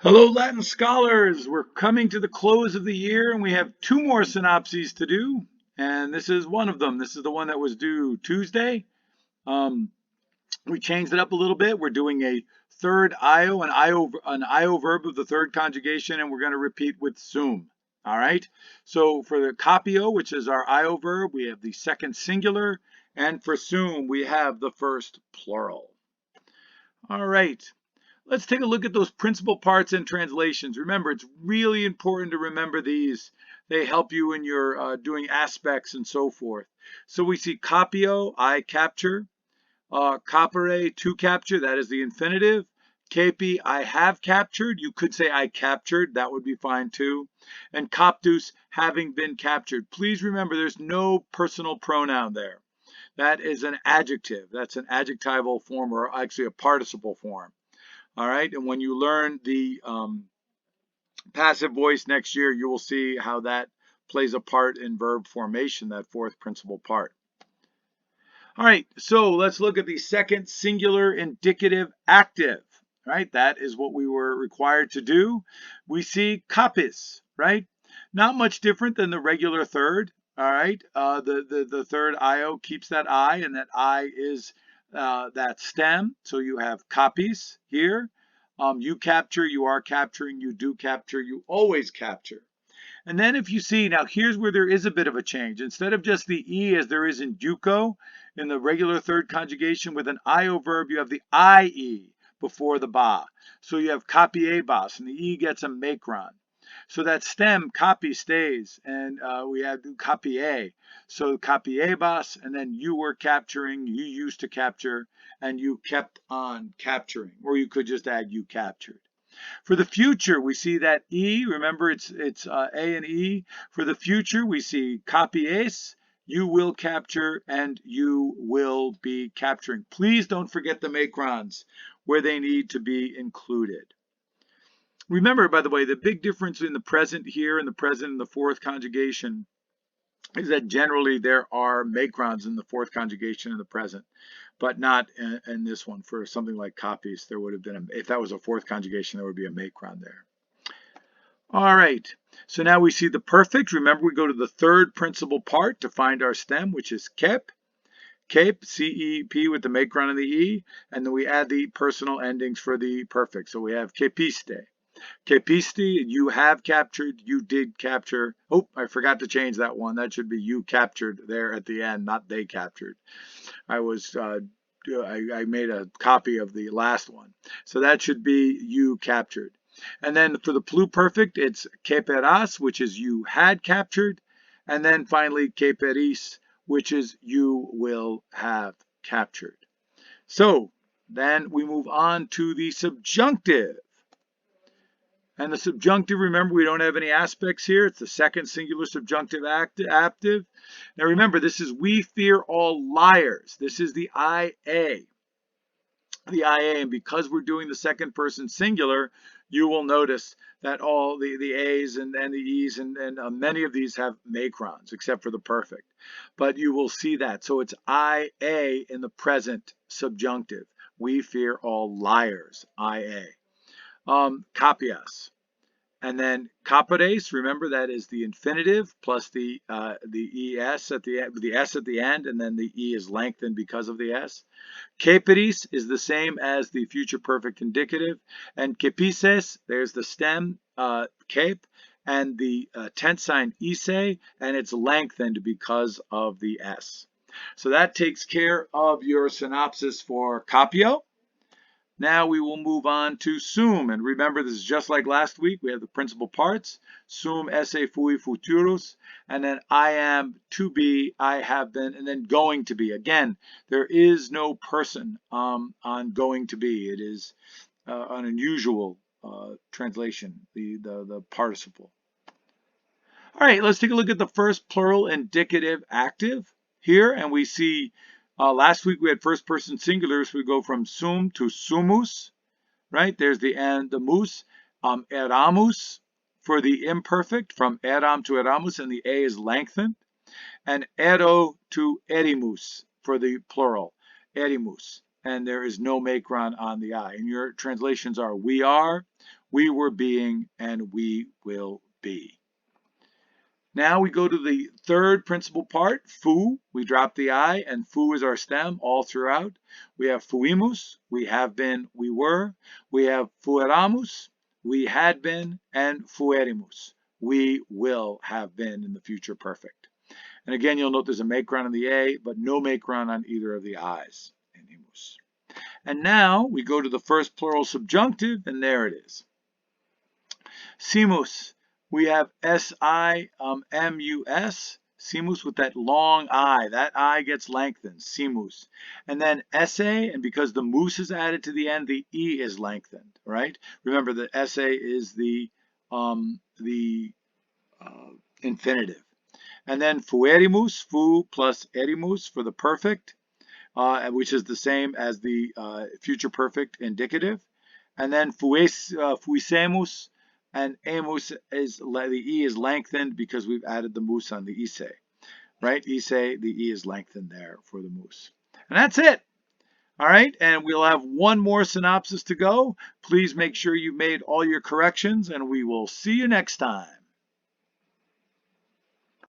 Hello, Latin scholars. We're coming to the close of the year and we have two more synopses to do. And this is one of them. This is the one that was due Tuesday. Um, we changed it up a little bit. We're doing a third io, an io verb of the third conjugation, and we're going to repeat with sum. All right. So for the capio, which is our io verb, we have the second singular. And for sum, we have the first plural. All right. Let's take a look at those principal parts and translations. Remember, it's really important to remember these. They help you in your doing aspects and so forth. So we see capio, I capture. Capere, to capture, that is the infinitive. Capi, I have captured. You could say I captured. That would be fine too. And captus, having been captured. Please remember there's no personal pronoun there. That is an adjective. That's an adjectival form, or actually a participle form. All right, and when you learn the passive voice next year, you will see how that plays a part in verb formation, that fourth principal part. All right, so let's look at the second singular indicative active. Right, that is what we were required to do. We see capis, right? Not much different than the regular third. All right, the third io keeps that I, and that I is that stem. So you have capis here. You capture, you are capturing, you do capture, you always capture. And then if you see, now here's where there is a bit of a change. Instead of just the E as there is in duco, in the regular third conjugation with an io verb, you have the IE before the ba. So you have capiebas, and the E gets a macron. So that stem, capi, stays, and we have capie. So capiebas, and then you were capturing, you used to capture, and you kept on capturing. Or you could just add you captured. For the future, we see that E, remember it's A and E. For the future, we see capies, you will capture, and you will be capturing. Please don't forget the macrons where they need to be included. Remember, by the way, the big difference in the present here and the present in the fourth conjugation is that generally there are macrons in the fourth conjugation in the present, but not in this one. For something like copies, there would have been, if that was a fourth conjugation, there would be a macron there. All right, so now we see the perfect. Remember, we go to the third principal part to find our stem, which is kep. Cape, C-E-P with the macron and the E, and then we add the personal endings for the perfect. So we have kepiste. Capisti, you have captured, you did capture. Oh, I forgot to change that one. That should be you captured there at the end, not they captured. I made a copy of the last one. So that should be you captured. And then for the pluperfect, it's caperas, which is you had captured. And then finally, caperis, which is you will have captured. So then we move on to the subjunctive. And the subjunctive, remember, we don't have any aspects here. It's the second singular subjunctive active. Now remember, this is we fear all liars. This is the IA. The IA, and because we're doing the second person singular, you will notice that all the A's and the E's and many of these have macrons, except for the perfect. But you will see that. So it's IA in the present subjunctive. We fear all liars, IA. Capias. And then capares, remember that is the infinitive plus the es at the s at the end, and then the e is lengthened because of the s. Caperis is the same as the future perfect indicative, and capices, there's the stem cape and the tense sign ise, and it's lengthened because of the s. So that takes care of your synopsis for capio. Now we will move on to sum, and remember this is just like last week. We have the principal parts, sum esse fui futurus, and then I am, to be, I have been, and then going to be. Again, there is no person on going to be. It is an unusual translation, the participle. All right, let's take a look at the first plural indicative active here, and we see last week we had first person singulars. We go from sum to sumus, right? There's the and the mus. Eramus for the imperfect, from eram to eramus, and the a is lengthened. And ero to erimus for the plural, erimus. And there is no macron on the I. And your translations are we are, we were being, and we will be. Now we go to the third principal part, fu. We drop the I, and fu is our stem all throughout. We have fuimos, we have been, we were. We have fuéramos, we had been, and fuéramos, we will have been in the future perfect. And again, you'll note there's a macron on the A, but no macron on either of the I's in imus. And now we go to the first plural subjunctive, and there it is. Simus. We have S-I-M-U-S. Simus with that long I. That I gets lengthened. Simus. And then esse, and because the mus is added to the end, the E is lengthened, right? Remember that esse is the infinitive. And then fuerimus, fu plus erimus for the perfect, which is the same as the future perfect indicative. And then fuisemus, and emus is, the E is lengthened because we've added the mus on the ise, right? Ise, the E is lengthened there for the mus. And that's it. All right, and we'll have one more synopsis to go. Please make sure you've made all your corrections, and we will see you next time.